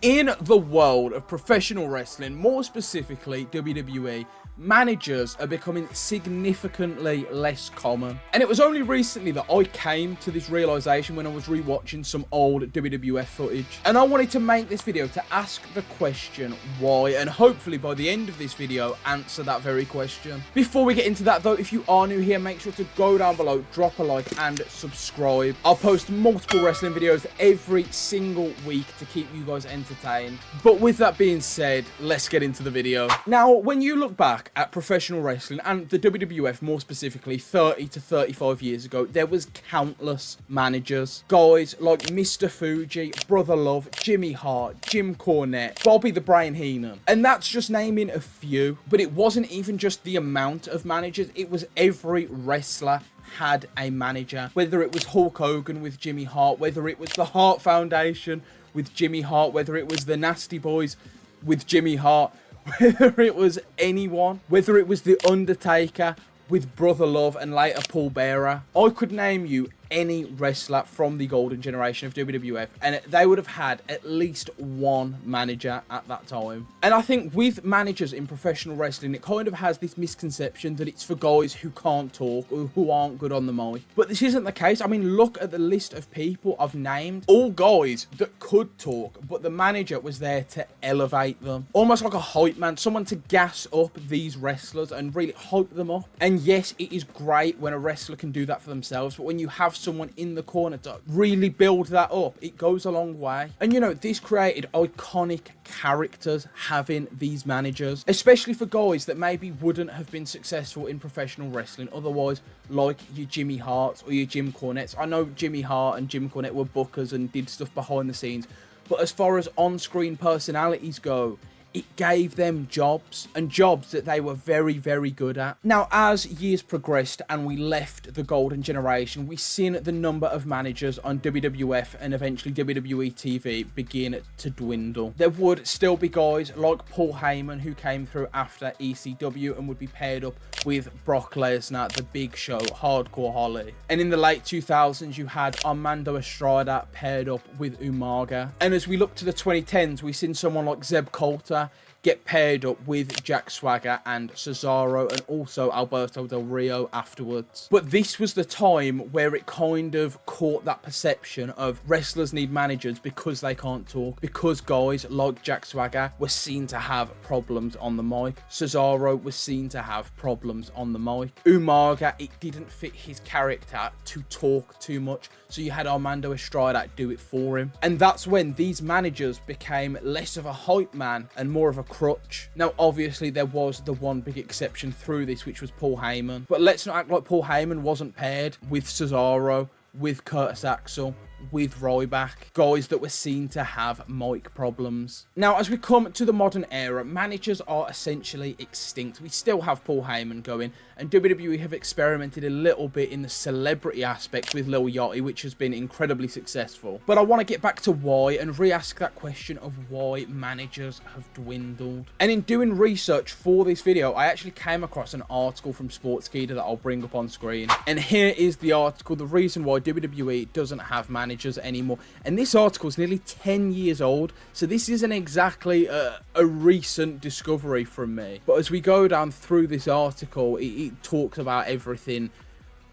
In the world of professional wrestling, more specifically WWE, managers are becoming significantly less common. And it was only recently that I came to this realization when I was rewatching some old WWF footage. And I wanted to make this video to ask the question why, and hopefully by the end of this video answer that very question. Before we get into that though, if you are new here, make sure to go down below, drop a like and subscribe. I'll post multiple wrestling videos every single week to keep you guys entertained. But with that being said, let's get into the video. Now, when you look back at professional wrestling and the WWF more specifically 30 to 35 years ago, there was countless managers. Guys like Mr. Fuji, Brother Love, Jimmy Hart, Jim Cornette, Bobby the Brain Heenan. And that's just naming a few. But it wasn't even just the amount of managers, it was every wrestler had a manager. Whether it was Hulk Hogan with Jimmy Hart, whether it was the Hart Foundation with Jimmy Hart, whether it was the Nasty Boys with Jimmy Hart, whether it was anyone, whether it was The Undertaker with Brother Love and later Paul Bearer. I could name you any wrestler from the golden generation of WWF and they would have had at least one manager at that time. And I think with managers in professional wrestling, it kind of has this misconception that it's for guys who can't talk or who aren't good on the mic. But this isn't the case. I mean, look at the list of people I've named. All guys that could talk, but the manager was there to elevate them. Almost like a hype man, someone to gas up these wrestlers and really hype them up. And yes, it is great when a wrestler can do that for themselves, but when you have someone in the corner to really build that up, it goes a long way. And you know, this created iconic characters having these managers, especially for guys that maybe wouldn't have been successful in professional wrestling otherwise, like your Jimmy Harts or your Jim Cornettes. I know Jimmy Hart and Jim Cornette were bookers and did stuff behind the scenes, but as far as on-screen personalities go, it gave them jobs, and jobs that they were very, very good at. Now, as years progressed and we left the golden generation, we've seen the number of managers on WWF and eventually WWE TV begin to dwindle. There would still be guys like Paul Heyman who came through after ECW and would be paired up with Brock Lesnar, The Big Show, Hardcore Holly. And in the late 2000s, you had Armando Estrada paired up with Umaga. And as we look to the 2010s, we've seen someone like Zeb Coulter get paired up with Jack Swagger and Cesaro, and also Alberto Del Rio afterwards. But this was the time where it kind of caught that perception of wrestlers need managers because they can't talk, because guys like Jack Swagger were seen to have problems on the mic. Cesaro was seen to have problems on the mic. Umaga, it didn't fit his character to talk too much, so you had Armando Estrada do it for him. And that's when these managers became less of a hype man and more of a crutch. Now, obviously, there was the one big exception through this, which was Paul Heyman. But let's not act like Paul Heyman wasn't paired with Cesaro, with Curtis Axel, with Ryback, guys that were seen to have mic problems. Now, as we come to the modern era, managers are essentially extinct. We still have Paul Heyman going, and WWE have experimented a little bit in the celebrity aspect with Lil Yachty, which has been incredibly successful. But I want to get back to why and re-ask that question of why managers have dwindled. And in doing research for this video, I actually came across an article from Sportskeeda that I'll bring up on screen. And here is the article, the reason why WWE doesn't have managers anymore. And this article is nearly 10 years old, so this isn't exactly a recent discovery from me. But as we go down through this article, it talks about everything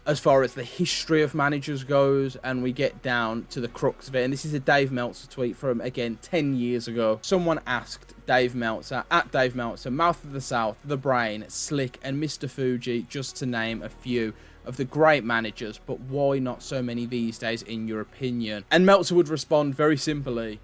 as far as the history of managers goes, and we get down to the crux of it. And this is a Dave Meltzer tweet from, again, 10 years ago. Someone asked Dave Meltzer, at Dave Meltzer, Mouth of the South, The Brain, Slick, and Mr. Fuji, just to name a few of the great managers, but why not so many these days in your opinion? And Meltzer would respond very simply,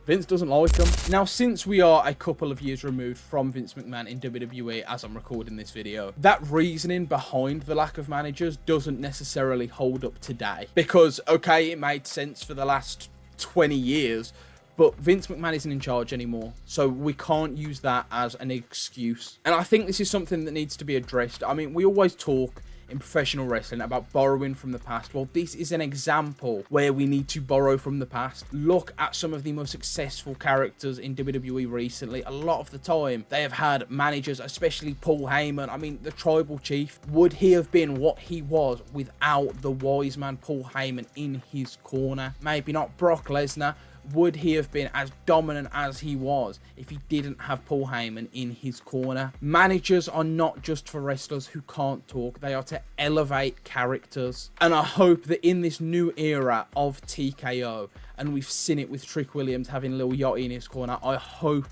Vince doesn't like them. Now, since we are a couple of years removed from Vince McMahon in WWE as I'm recording this video, that reasoning behind the lack of managers doesn't necessarily hold up today. Because, okay, it made sense for the last 20 years, but Vince McMahon isn't in charge anymore, so we can't use that as an excuse. And I think this is something that needs to be addressed. I mean, we always talk in professional wrestling about borrowing from the past. Well, this is an example where we need to borrow from the past. Look at some of the most successful characters in WWE recently. A lot of the time, they have had managers, especially Paul Heyman. I mean, the Tribal Chief, would he have been what he was without the wise man Paul Heyman in his corner? Maybe not Brock Lesnar, would he have been as dominant as he was if he didn't have Paul Heyman in his corner? Managers are not just for wrestlers who can't talk. They are to elevate characters. And I hope that in this new era of TKO, and we've seen it with Trick Williams having Lil Yachty in his corner, I hope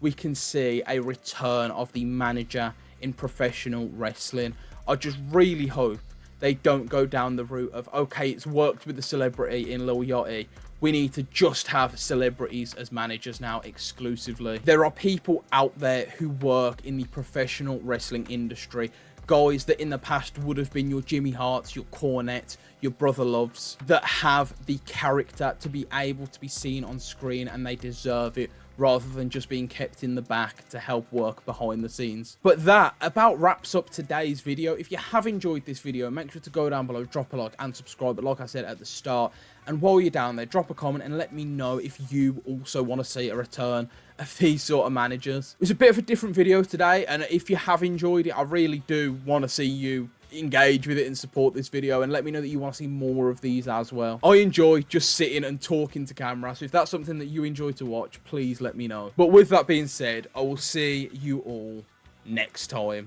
we can see a return of the manager in professional wrestling. I just really hope they don't go down the route of, okay, it's worked with the celebrity in Lil Yachty, we need to just have celebrities as managers now exclusively. There are people out there who work in the professional wrestling industry, guys that in the past would have been your Jimmy Harts, your Cornette, your Brother Loves, that have the character to be able to be seen on screen, and they deserve it, rather than just being kept in the back to help work behind the scenes. But that about wraps up today's video. If you have enjoyed this video, make sure to go down below, drop a like and subscribe. But like I said at the start, and while you're down there, drop a comment and let me know if you also want to see a return of these sort of managers. It was a bit of a different video today, and if you have enjoyed it, I really do want to see you engage with it and support this video, and let me know that you want to see more of these as well. I enjoy just sitting and talking to camera, so if that's something that you enjoy to watch, please let me know. But with that being said, I will see you all next time.